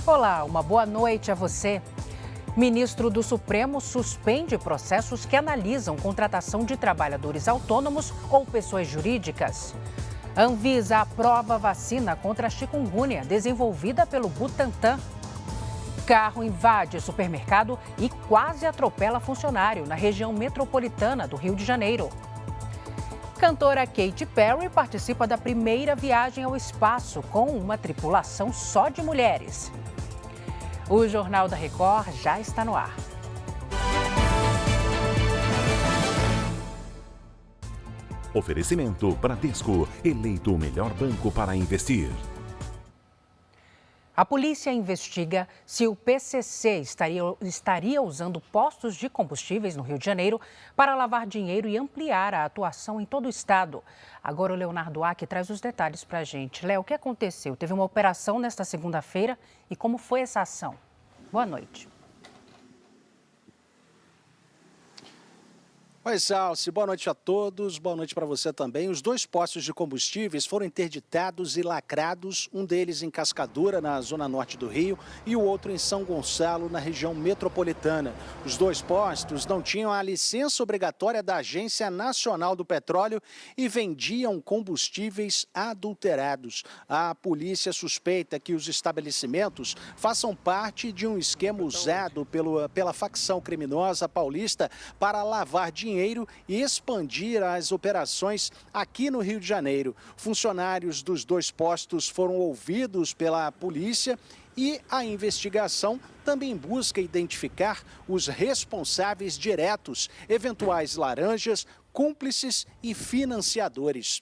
Olá, uma boa noite a você. Ministro do Supremo suspende processos que analisam contratação de trabalhadores autônomos ou pessoas jurídicas. Anvisa aprova vacina contra a chikungunya desenvolvida pelo Butantan. Carro invade supermercado e quase atropela funcionário na região metropolitana do Rio de Janeiro. Cantora Katy Perry participa da primeira viagem ao espaço com uma tripulação só de mulheres. O Jornal da Record já está no ar. Oferecimento Bradesco, eleito o melhor banco para investir. A polícia investiga se o PCC estaria usando postos de combustíveis no Rio de Janeiro para lavar dinheiro e ampliar a atuação em todo o estado. Agora o Leonardo Aque traz os detalhes para a gente. Léo, o que aconteceu? Teve uma operação nesta segunda-feira e como foi essa ação? Boa noite. Oi, Salsi. Boa noite a todos. Boa noite para você também. Os dois postos de combustíveis foram interditados e lacrados, um deles em Cascadura, na zona norte do Rio, e o outro em São Gonçalo, na região metropolitana. Os dois postos não tinham a licença obrigatória da Agência Nacional do Petróleo e vendiam combustíveis adulterados. A polícia suspeita que os estabelecimentos façam parte de um esquema usado pela facção criminosa paulista para lavar dinheiro e expandir as operações aqui no Rio de Janeiro. Funcionários dos dois postos foram ouvidos pela polícia e a investigação também busca identificar os responsáveis diretos, eventuais laranjas, cúmplices e financiadores.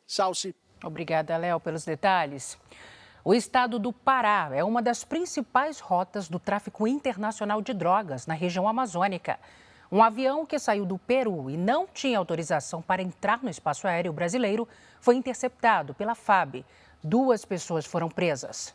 Salsi. Obrigada, Léo, pelos detalhes. O estado do Pará é uma das principais rotas do tráfico internacional de drogas na região amazônica. Um avião que saiu do Peru e não tinha autorização para entrar no espaço aéreo brasileiro foi interceptado pela FAB. 2 pessoas foram presas.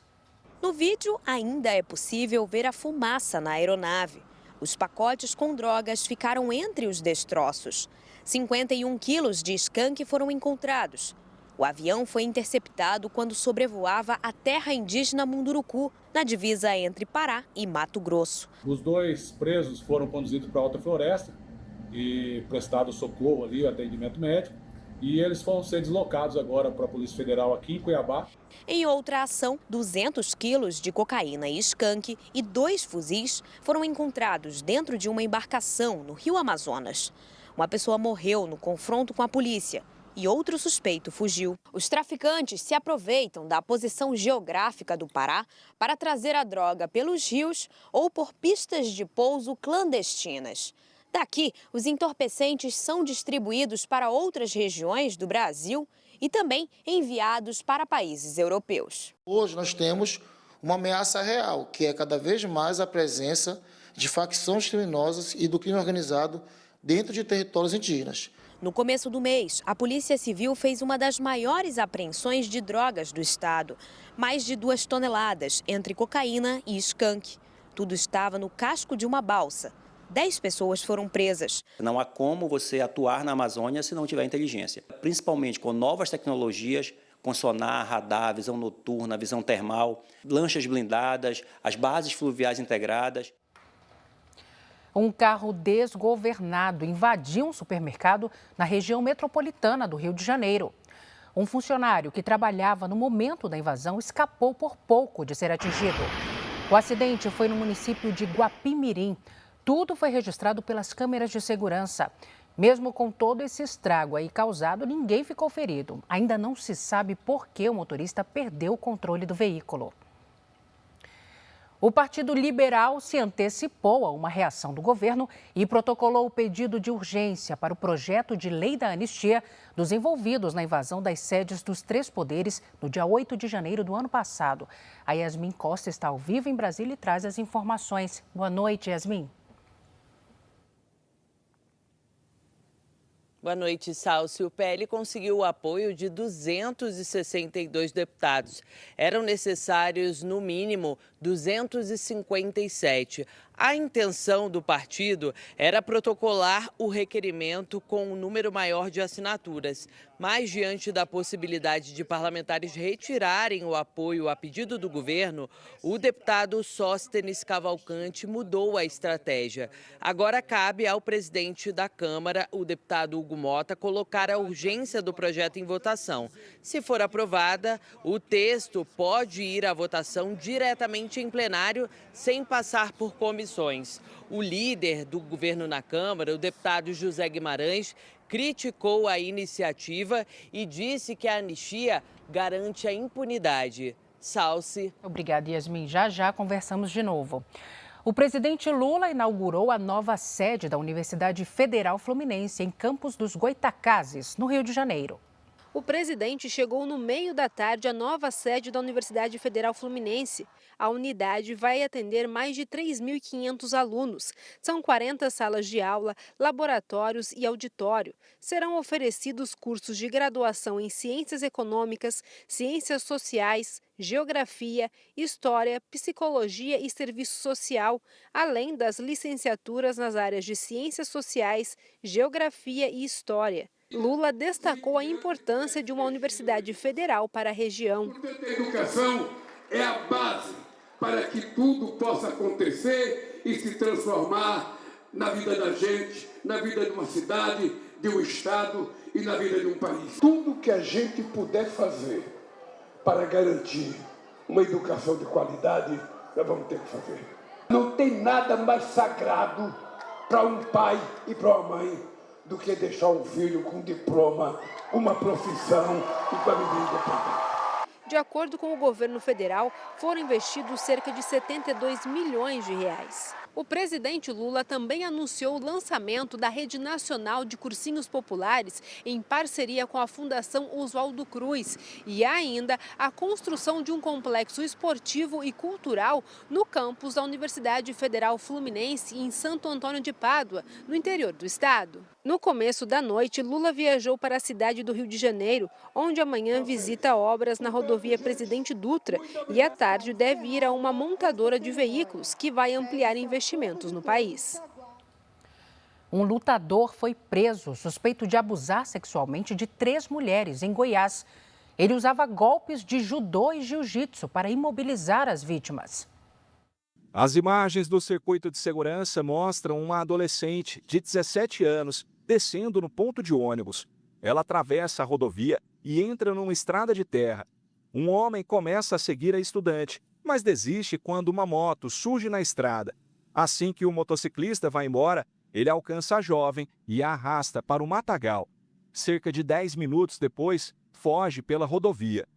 No vídeo, ainda é possível ver a fumaça na aeronave. Os pacotes com drogas ficaram entre os destroços. 51 quilos de skunk foram encontrados. O avião foi interceptado quando sobrevoava a terra indígena Munduruku, na divisa entre Pará e Mato Grosso. Os 2 presos foram conduzidos para a Alta Floresta e prestado socorro ali, atendimento médico, e eles vão ser deslocados agora para a Polícia Federal aqui em Cuiabá. Em outra ação, 200 quilos de cocaína e skunk e 2 fuzis foram encontrados dentro de uma embarcação no Rio Amazonas. Uma pessoa morreu no confronto com a polícia e outro suspeito fugiu. Os traficantes se aproveitam da posição geográfica do Pará para trazer a droga pelos rios ou por pistas de pouso clandestinas. Daqui, os entorpecentes são distribuídos para outras regiões do Brasil e também enviados para países europeus. Hoje nós temos uma ameaça real, que é cada vez mais a presença de facções criminosas e do crime organizado dentro de territórios indígenas. No começo do mês, a Polícia Civil fez uma das maiores apreensões de drogas do estado. Mais de 2 toneladas, entre cocaína e skunk. Tudo estava no casco de uma balsa. 10 pessoas foram presas. Não há como você atuar na Amazônia se não tiver inteligência. Principalmente com novas tecnologias, com sonar, radar, visão noturna, visão termal, lanchas blindadas, as bases fluviais integradas. Um carro desgovernado invadiu um supermercado na região metropolitana do Rio de Janeiro. Um funcionário que trabalhava no momento da invasão escapou por pouco de ser atingido. O acidente foi no município de Guapimirim. Tudo foi registrado pelas câmeras de segurança. Mesmo com todo esse estrago aí causado, ninguém ficou ferido. Ainda não se sabe por que o motorista perdeu o controle do veículo. O Partido Liberal se antecipou a uma reação do governo e protocolou o pedido de urgência para o projeto de lei da anistia dos envolvidos na invasão das sedes dos 3 poderes no dia 8 de janeiro do ano passado. A Yasmin Costa está ao vivo em Brasília e traz as informações. Boa noite, Yasmin. Boa noite, Salsi. O PL conseguiu o apoio de 262 deputados. Eram necessários, no mínimo, 257. A intenção do partido era protocolar o requerimento com um número maior de assinaturas, mas diante da possibilidade de parlamentares retirarem o apoio a pedido do governo, o deputado Sóstenes Cavalcante mudou a estratégia. Agora cabe ao presidente da Câmara, o deputado Hugo Mota, colocar a urgência do projeto em votação. Se for aprovada, o texto pode ir à votação diretamente em plenário, sem passar por comissões. O líder do governo na Câmara, o deputado José Guimarães, criticou a iniciativa e disse que a anistia garante a impunidade. Salce. Obrigada, Yasmin. Já conversamos de novo. O presidente Lula inaugurou a nova sede da Universidade Federal Fluminense em Campos dos Goytacazes, no Rio de Janeiro. O presidente chegou no meio da tarde à nova sede da Universidade Federal Fluminense. A unidade vai atender mais de 3.500 alunos. São 40 salas de aula, laboratórios e auditório. Serão oferecidos cursos de graduação em Ciências Econômicas, Ciências Sociais, Geografia, História, Psicologia e Serviço Social, além das licenciaturas nas áreas de Ciências Sociais, Geografia e História. Lula destacou a importância de uma universidade federal para a região. A educação é a base para que tudo possa acontecer e se transformar na vida da gente, na vida de uma cidade, de um estado e na vida de um país. Tudo que a gente puder fazer para garantir uma educação de qualidade, nós vamos ter que fazer. Não tem nada mais sagrado para um pai e para uma mãe do que deixar um filho com diploma, uma profissão e com a vida independente. De acordo com o governo federal, foram investidos cerca de 72 milhões de reais. O presidente Lula também anunciou o lançamento da Rede Nacional de Cursinhos Populares em parceria com a Fundação Oswaldo Cruz e ainda a construção de um complexo esportivo e cultural no campus da Universidade Federal Fluminense em Santo Antônio de Pádua, no interior do estado. No começo da noite, Lula viajou para a cidade do Rio de Janeiro, onde amanhã visita obras na rodovia Presidente Dutra e à tarde deve ir a uma montadora de veículos que vai ampliar investimentos no país. Um lutador foi preso, suspeito de abusar sexualmente de 3 mulheres em Goiás. Ele usava golpes de judô e jiu-jitsu para imobilizar as vítimas. As imagens do circuito de segurança mostram uma adolescente de 17 anos descendo no ponto de ônibus. Ela atravessa a rodovia e entra numa estrada de terra. Um homem começa a seguir a estudante, mas desiste quando uma moto surge na estrada. Assim que o motociclista vai embora, ele alcança a jovem e a arrasta para o matagal. Cerca de 10 minutos depois, foge pela rodovia.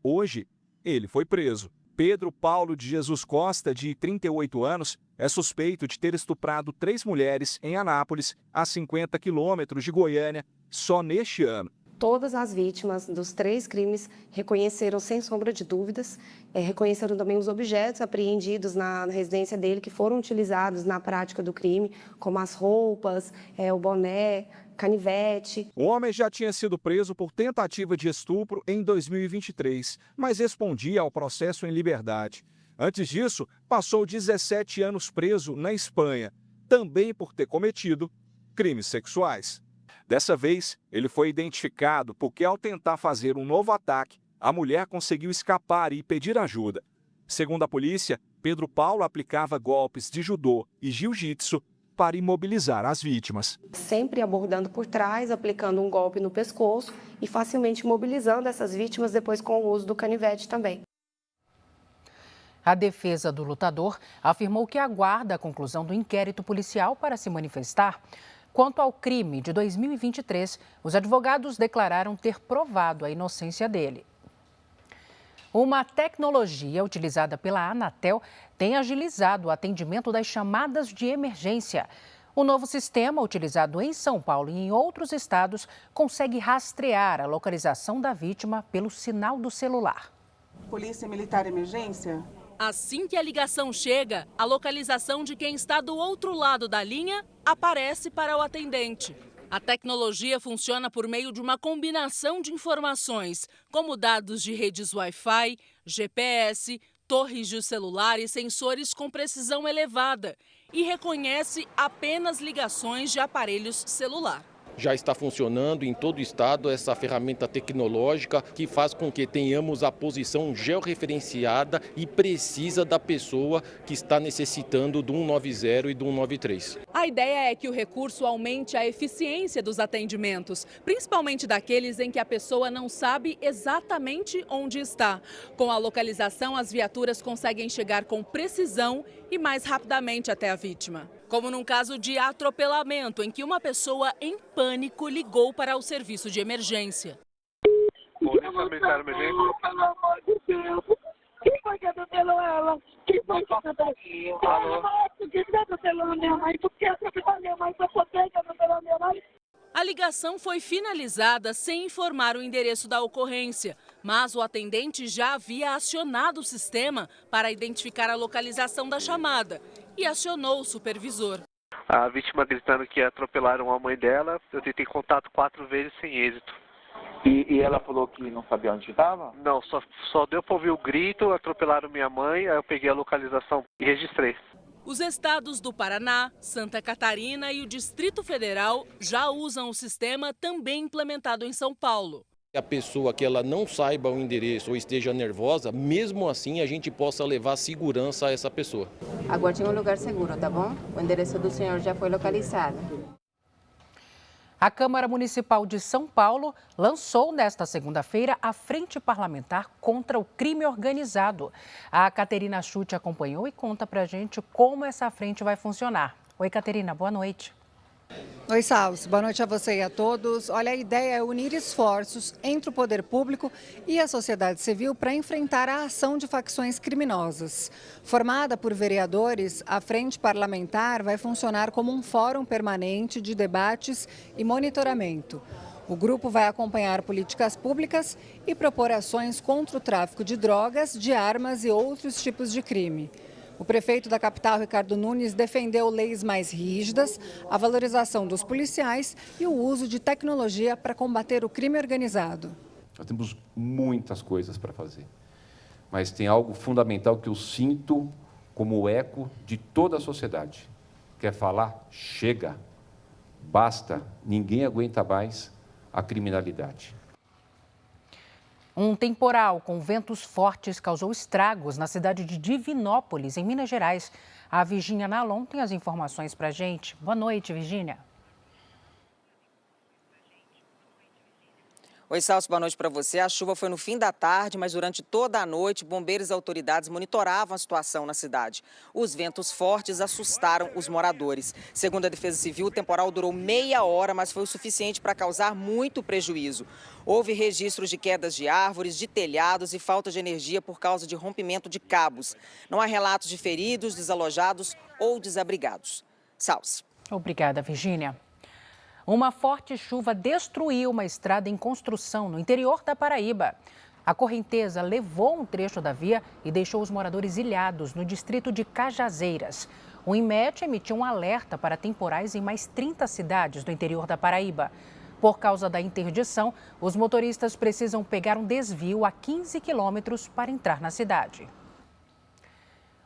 Hoje, ele foi preso. Pedro Paulo de Jesus Costa, de 38 anos, é suspeito de ter estuprado 3 mulheres em Anápolis, a 50 quilômetros de Goiânia, só neste ano. Todas as vítimas dos 3 crimes reconheceram sem sombra de dúvidas, reconheceram também os objetos apreendidos na residência dele que foram utilizados na prática do crime, como as roupas, o boné, canivete. O homem já tinha sido preso por tentativa de estupro em 2023, mas respondia ao processo em liberdade. Antes disso, passou 17 anos preso na Espanha, também por ter cometido crimes sexuais. Dessa vez, ele foi identificado porque, ao tentar fazer um novo ataque, a mulher conseguiu escapar e pedir ajuda. Segundo a polícia, Pedro Paulo aplicava golpes de judô e jiu-jitsu para imobilizar as vítimas. Sempre abordando por trás, aplicando um golpe no pescoço e facilmente imobilizando essas vítimas depois com o uso do canivete também. A defesa do lutador afirmou que aguarda a conclusão do inquérito policial para se manifestar. Quanto ao crime de 2023, os advogados declararam ter provado a inocência dele. Uma tecnologia utilizada pela Anatel tem agilizado o atendimento das chamadas de emergência. O novo sistema, utilizado em São Paulo e em outros estados, consegue rastrear a localização da vítima pelo sinal do celular. Polícia Militar Emergência? Assim que a ligação chega, a localização de quem está do outro lado da linha aparece para o atendente. A tecnologia funciona por meio de uma combinação de informações, como dados de redes Wi-Fi, GPS, torres de celular e sensores com precisão elevada. e reconhece apenas ligações de aparelhos celular. Já está funcionando em todo o estado essa ferramenta tecnológica que faz com que tenhamos a posição georreferenciada e precisa da pessoa que está necessitando do 190 e do 193. A ideia é que o recurso aumente a eficiência dos atendimentos, principalmente daqueles em que a pessoa não sabe exatamente onde está. Com a localização, as viaturas conseguem chegar com precisão e mais rapidamente até a vítima. Como num caso de atropelamento, em que uma pessoa em pânico ligou para o serviço de emergência. Polícia Militar Emergência. Pelo amor de Deus. Quem foi que atropelou ela? Quem foi que atropelou? Alô? Quem atropelou a minha mãe? Por que atropelou a minha mãe? Foi você que atropelou a minha mãe? A ligação foi finalizada sem informar o endereço da ocorrência, mas o atendente já havia acionado o sistema para identificar a localização da chamada e acionou o supervisor. A vítima gritando que atropelaram a mãe dela, eu tentei contato 4 vezes sem êxito. E ela falou que não sabia onde estava? Não, só deu para ouvir o grito, atropelaram minha mãe, aí eu peguei a localização e registrei. Os estados do Paraná, Santa Catarina e o Distrito Federal já usam o sistema também implementado em São Paulo. A pessoa que ela não saiba o endereço ou esteja nervosa, mesmo assim a gente possa levar segurança a essa pessoa. Aguarde em um lugar seguro, tá bom? O endereço do senhor já foi localizado. A Câmara Municipal de São Paulo lançou nesta segunda-feira a Frente Parlamentar contra o Crime Organizado. A Caterina Schutte acompanhou e conta pra gente como essa frente vai funcionar. Oi, Caterina, boa noite. Oi, Salso. Boa noite a você e a todos. Olha, a ideia é unir esforços entre o poder público e a sociedade civil para enfrentar a ação de facções criminosas. Formada por vereadores, a Frente Parlamentar vai funcionar como um fórum permanente de debates e monitoramento. O grupo vai acompanhar políticas públicas e propor ações contra o tráfico de drogas, de armas e outros tipos de crime. O prefeito da capital, Ricardo Nunes, defendeu leis mais rígidas, a valorização dos policiais e o uso de tecnologia para combater o crime organizado. Nós temos muitas coisas para fazer, mas tem algo fundamental que eu sinto como eco de toda a sociedade. Quer falar? Chega, basta, ninguém aguenta mais a criminalidade. Um temporal com ventos fortes causou estragos na cidade de Divinópolis, em Minas Gerais. A Virgínia Nalon tem as informações para a gente. Boa noite, Virgínia. Oi, Salso, boa noite para você. A chuva foi no fim da tarde, mas durante toda a noite, bombeiros e autoridades monitoravam a situação na cidade. Os ventos fortes assustaram os moradores. Segundo a Defesa Civil, o temporal durou meia hora, mas foi o suficiente para causar muito prejuízo. Houve registros de quedas de árvores, de telhados e falta de energia por causa de rompimento de cabos. Não há relatos de feridos, desalojados ou desabrigados. Salso. Obrigada, Virgínia. Uma forte chuva destruiu uma estrada em construção no interior da Paraíba. A correnteza levou um trecho da via e deixou os moradores ilhados no distrito de Cajazeiras. O INMET emitiu um alerta para temporais em mais 30 cidades do interior da Paraíba. Por causa da interdição, os motoristas precisam pegar um desvio a 15 quilômetros para entrar na cidade.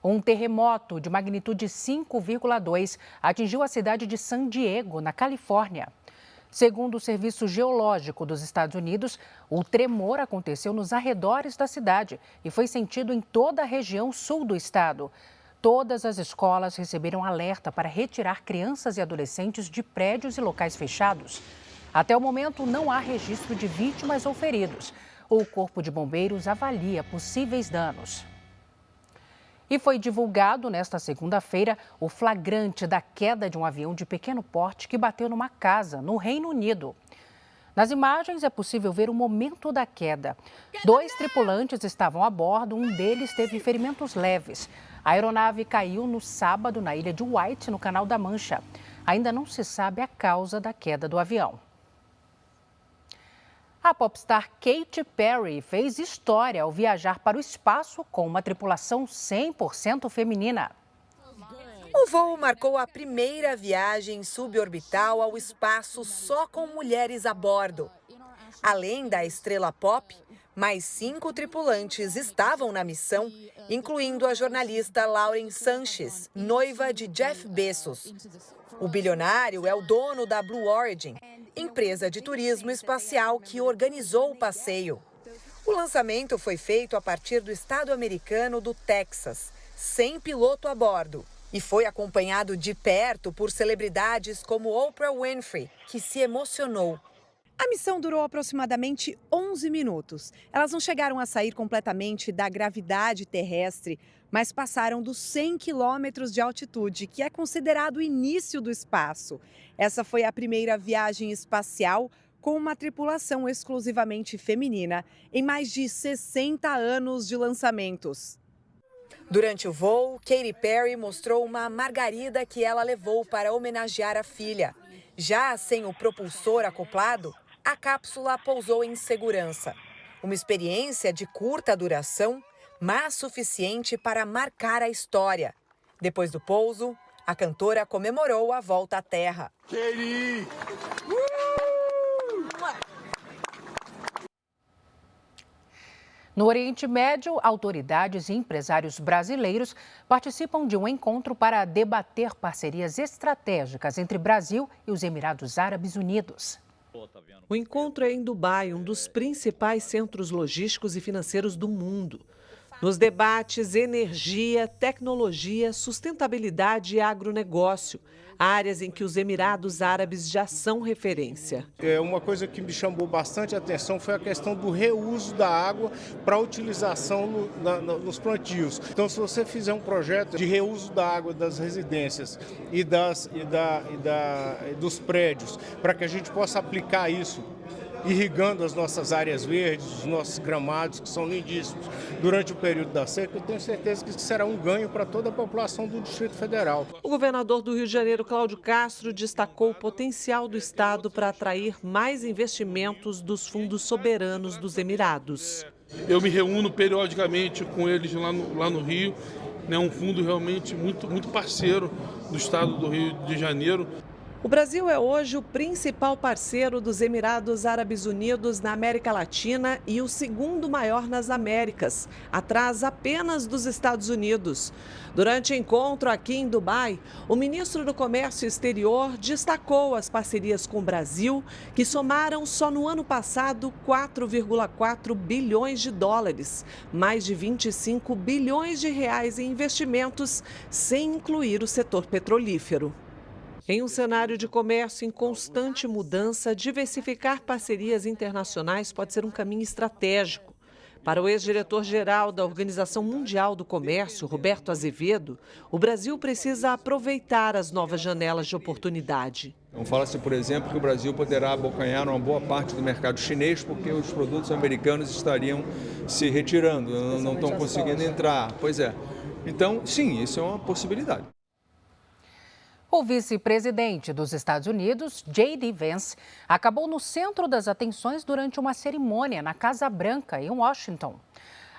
Um terremoto de magnitude 5,2 atingiu a cidade de San Diego, na Califórnia. Segundo o Serviço Geológico dos Estados Unidos, o tremor aconteceu nos arredores da cidade e foi sentido em toda a região sul do estado. Todas as escolas receberam alerta para retirar crianças e adolescentes de prédios e locais fechados. Até o momento, não há registro de vítimas ou feridos. O Corpo de Bombeiros avalia possíveis danos. E foi divulgado nesta segunda-feira o flagrante da queda de um avião de pequeno porte que bateu numa casa no Reino Unido. Nas imagens é possível ver o momento da queda. 2 tripulantes estavam a bordo, um deles teve ferimentos leves. A aeronave caiu no sábado na ilha de White, no Canal da Mancha. Ainda não se sabe a causa da queda do avião. A popstar Katy Perry fez história ao viajar para o espaço com uma tripulação 100% feminina. O voo marcou a primeira viagem suborbital ao espaço só com mulheres a bordo. Além da estrela pop, mais 5 tripulantes estavam na missão, incluindo a jornalista Lauren Sanchez, noiva de Jeff Bezos. O bilionário é o dono da Blue Origin, empresa de turismo espacial que organizou o passeio. O lançamento foi feito a partir do estado americano do Texas, sem piloto a bordo, e foi acompanhado de perto por celebridades como Oprah Winfrey, que se emocionou. A missão durou aproximadamente 11 minutos. Elas não chegaram a sair completamente da gravidade terrestre, mas passaram dos 100 quilômetros de altitude, que é considerado o início do espaço. Essa foi a primeira viagem espacial com uma tripulação exclusivamente feminina em mais de 60 anos de lançamentos. Durante o voo, Katy Perry mostrou uma margarida que ela levou para homenagear a filha. Já sem o propulsor acoplado, a cápsula pousou em segurança. Uma experiência de curta duração, mas suficiente para marcar a história. Depois do pouso, a cantora comemorou a volta à Terra. Katy! No Oriente Médio, autoridades e empresários brasileiros participam de um encontro para debater parcerias estratégicas entre Brasil e os Emirados Árabes Unidos. O encontro é em Dubai, um dos principais centros logísticos e financeiros do mundo. Nos debates, energia, tecnologia, sustentabilidade e agronegócio, áreas em que os Emirados Árabes já são referência. Uma coisa que me chamou bastante a atenção foi a questão do reuso da água para utilização nos plantios. Então, se você fizer um projeto de reuso da água das residências e dos prédios, para que a gente possa aplicar isso, irrigando as nossas áreas verdes, os nossos gramados, que são lindíssimos, durante o período da seca, eu tenho certeza que isso será um ganho para toda a população do Distrito Federal. O governador do Rio de Janeiro, Cláudio Castro, destacou o potencial do Estado para atrair mais investimentos dos fundos soberanos dos Emirados. Eu me reúno periodicamente com eles lá no Rio, um fundo realmente muito parceiro do Estado do Rio de Janeiro. O Brasil é hoje o principal parceiro dos Emirados Árabes Unidos na América Latina e o segundo maior nas Américas, atrás apenas dos Estados Unidos. Durante o encontro aqui em Dubai, o ministro do Comércio Exterior destacou as parcerias com o Brasil, que somaram só no ano passado 4,4 bilhões de dólares, mais de 25 bilhões de reais em investimentos, sem incluir o setor petrolífero. Em um cenário de comércio em constante mudança, diversificar parcerias internacionais pode ser um caminho estratégico. Para o ex-diretor-geral da Organização Mundial do Comércio, Roberto Azevedo, o Brasil precisa aproveitar as novas janelas de oportunidade. Então, fala-se, por exemplo, que o Brasil poderá abocanhar uma boa parte do mercado chinês porque os produtos americanos estariam se retirando, não estão conseguindo entrar. Pois é. Então, sim, isso é uma possibilidade. O vice-presidente dos Estados Unidos, J.D. Vance, acabou no centro das atenções durante uma cerimônia na Casa Branca, em Washington.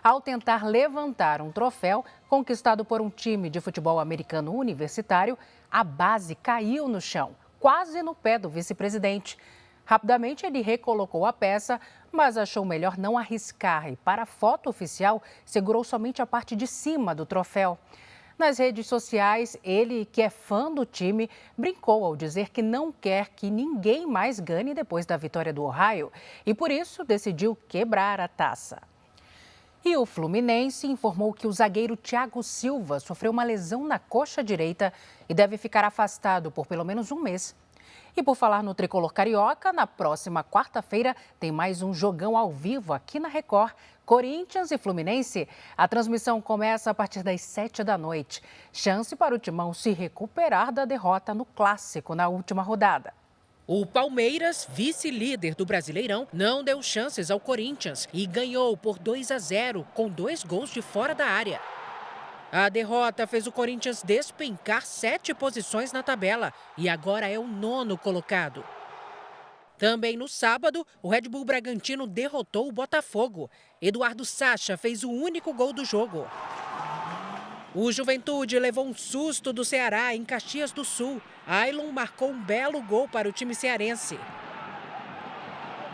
Ao tentar levantar um troféu conquistado por um time de futebol americano universitário, a base caiu no chão, quase no pé do vice-presidente. Rapidamente, ele recolocou a peça, mas achou melhor não arriscar e, para a foto oficial, segurou somente a parte de cima do troféu. Nas redes sociais, ele, que é fã do time, brincou ao dizer que não quer que ninguém mais ganhe depois da vitória do Ohio e, por isso, decidiu quebrar a taça. E o Fluminense informou que o zagueiro Thiago Silva sofreu uma lesão na coxa direita e deve ficar afastado por pelo menos um mês. E por falar no tricolor carioca, na próxima quarta-feira tem mais um jogão ao vivo aqui na Record, Corinthians e Fluminense. A transmissão começa a partir das 7h. Chance para o Timão se recuperar da derrota no Clássico na última rodada. O Palmeiras, vice-líder do Brasileirão, não deu chances ao Corinthians e ganhou por 2-0 com 2 gols de fora da área. A derrota fez o Corinthians despencar 7 posições na tabela e agora é o 9º colocado. Também no sábado, o Red Bull Bragantino derrotou o Botafogo. Eduardo Sacha fez o único gol do jogo. O Juventude levou um susto do Ceará em Caxias do Sul. Ailon marcou um belo gol para o time cearense.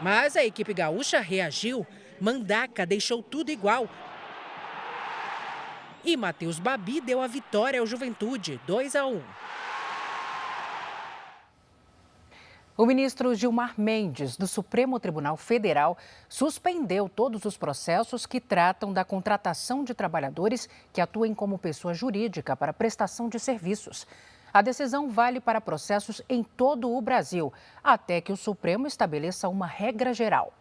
Mas a equipe gaúcha reagiu. Mandaca deixou tudo igual. E Matheus Babi deu a vitória ao Juventude, 2-1. O ministro Gilmar Mendes, do Supremo Tribunal Federal, suspendeu todos os processos que tratam da contratação de trabalhadores que atuem como pessoa jurídica para prestação de serviços. A decisão vale para processos em todo o Brasil, até que o Supremo estabeleça uma regra geral.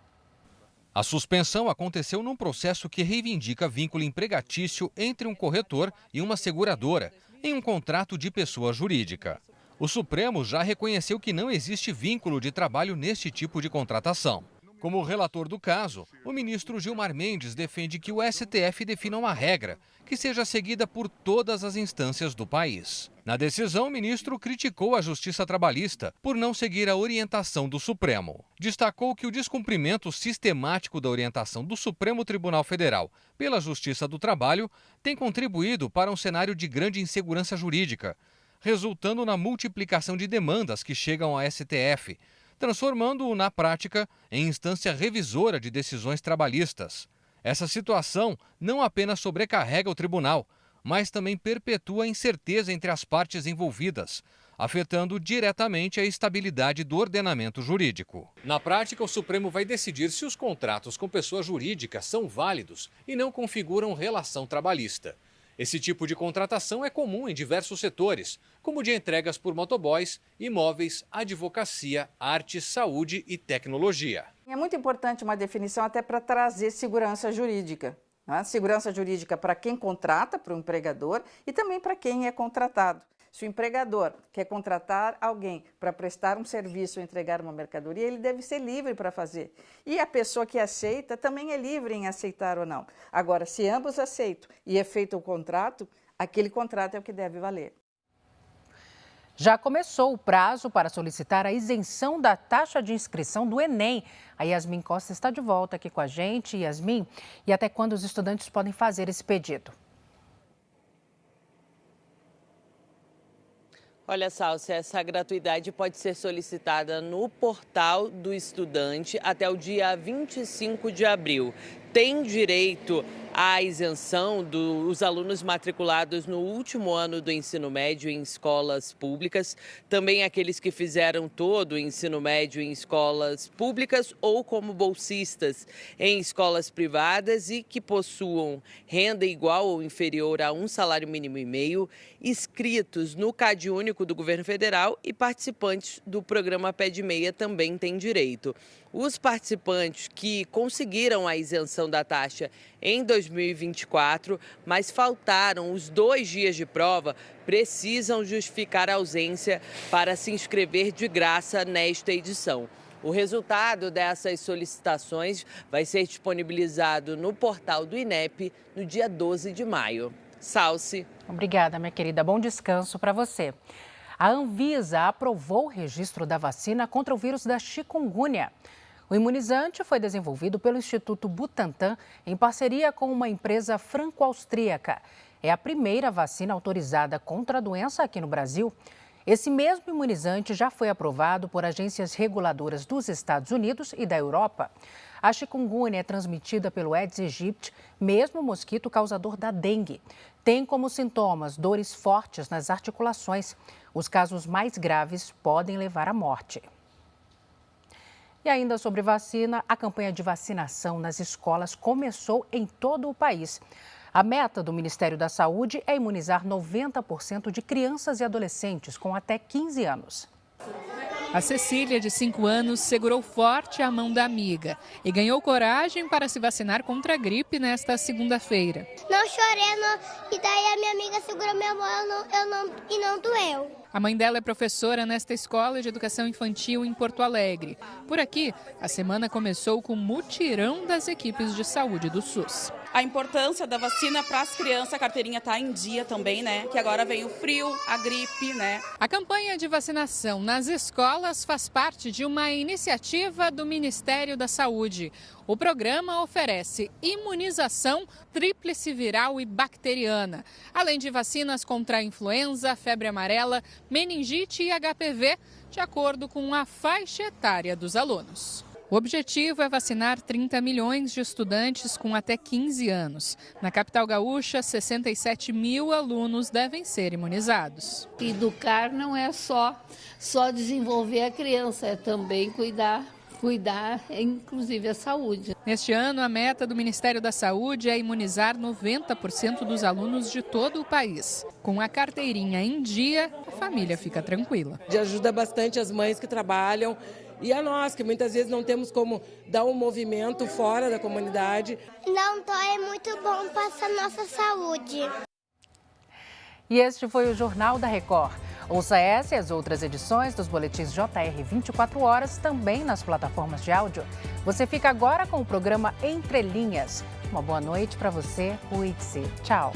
A suspensão aconteceu num processo que reivindica vínculo empregatício entre um corretor e uma seguradora, em um contrato de pessoa jurídica. O Supremo já reconheceu que não existe vínculo de trabalho neste tipo de contratação. Como relator do caso, o ministro Gilmar Mendes defende que o STF defina uma regra que seja seguida por todas as instâncias do país. Na decisão, o ministro criticou a Justiça Trabalhista por não seguir a orientação do Supremo. Destacou que o descumprimento sistemático da orientação do Supremo Tribunal Federal pela Justiça do Trabalho tem contribuído para um cenário de grande insegurança jurídica, resultando na multiplicação de demandas que chegam ao STF, transformando-o, na prática, em instância revisora de decisões trabalhistas. Essa situação não apenas sobrecarrega o tribunal, mas também perpetua a incerteza entre as partes envolvidas, afetando diretamente a estabilidade do ordenamento jurídico. Na prática, o Supremo vai decidir se os contratos com pessoa jurídica são válidos e não configuram relação trabalhista. Esse tipo de contratação é comum em diversos setores, como de entregas por motoboys, imóveis, advocacia, arte, saúde e tecnologia. É muito importante uma definição até para trazer segurança jurídica. Né? Segurança jurídica para quem contrata, para o empregador, e também para quem é contratado. Se o empregador quer contratar alguém para prestar um serviço ou entregar uma mercadoria, ele deve ser livre para fazer. E a pessoa que aceita também é livre em aceitar ou não. Agora, se ambos aceitam e é feito o contrato, aquele contrato é o que deve valer. Já começou o prazo para solicitar a isenção da taxa de inscrição do Enem. A Yasmin Costa está de volta aqui com a gente. Yasmin, e até quando os estudantes podem fazer esse pedido? Olha, Salsi, essa gratuidade pode ser solicitada no portal do estudante até o dia 25 de abril. Tem direito à isenção dos alunos matriculados no último ano do ensino médio em escolas públicas, também aqueles que fizeram todo o ensino médio em escolas públicas ou como bolsistas em escolas privadas e que possuam renda igual ou inferior a um salário mínimo e meio, inscritos no CAD único do governo federal e participantes do programa Pé de Meia também têm direito. Os participantes que conseguiram a isenção da taxa em 2024, mas faltaram os 2 dias de prova, precisam justificar a ausência para se inscrever de graça nesta edição. O resultado dessas solicitações vai ser disponibilizado no portal do INEP no dia 12 de maio. Salsi. Obrigada, minha querida. Bom descanso para você. A Anvisa aprovou o registro da vacina contra o vírus da chikungunya. O imunizante foi desenvolvido pelo Instituto Butantan em parceria com uma empresa franco-austríaca. É a primeira vacina autorizada contra a doença aqui no Brasil. Esse mesmo imunizante já foi aprovado por agências reguladoras dos Estados Unidos e da Europa. A chikungunya é transmitida pelo Aedes aegypti, mesmo mosquito causador da dengue. Tem como sintomas dores fortes nas articulações. Os casos mais graves podem levar à morte. E ainda sobre vacina, a campanha de vacinação nas escolas começou em todo o país. A meta do Ministério da Saúde é imunizar 90% de crianças e adolescentes com até 15 anos. A Cecília, de 5 anos, segurou forte a mão da amiga e ganhou coragem para se vacinar contra a gripe nesta segunda-feira. Não chorei, e daí a minha amiga segurou minha mão e não doeu. A mãe dela é professora nesta escola de educação infantil em Porto Alegre. Por aqui, a semana começou com o mutirão das equipes de saúde do SUS. A importância da vacina para as crianças, a carteirinha está em dia também, né? Que agora vem o frio, a gripe, né? A campanha de vacinação nas escolas faz parte de uma iniciativa do Ministério da Saúde. O programa oferece imunização tríplice viral e bacteriana, além de vacinas contra a influenza, febre amarela, meningite e HPV, de acordo com a faixa etária dos alunos. O objetivo é vacinar 30 milhões de estudantes com até 15 anos. Na capital gaúcha, 67 mil alunos devem ser imunizados. Educar não é só desenvolver a criança, é também cuidar, inclusive, a saúde. Neste ano, a meta do Ministério da Saúde é imunizar 90% dos alunos de todo o país. Com a carteirinha em dia, a família fica tranquila. Ajuda bastante as mães que trabalham e a nós, que muitas vezes não temos como dar um movimento fora da comunidade. Não dói, é muito bom para a nossa saúde. E este foi o Jornal da Record. Ouça essa e as outras edições dos boletins JR 24 horas também nas plataformas de áudio. Você fica agora com o programa Entre Linhas. Uma boa noite para você. Cuide-se. Tchau.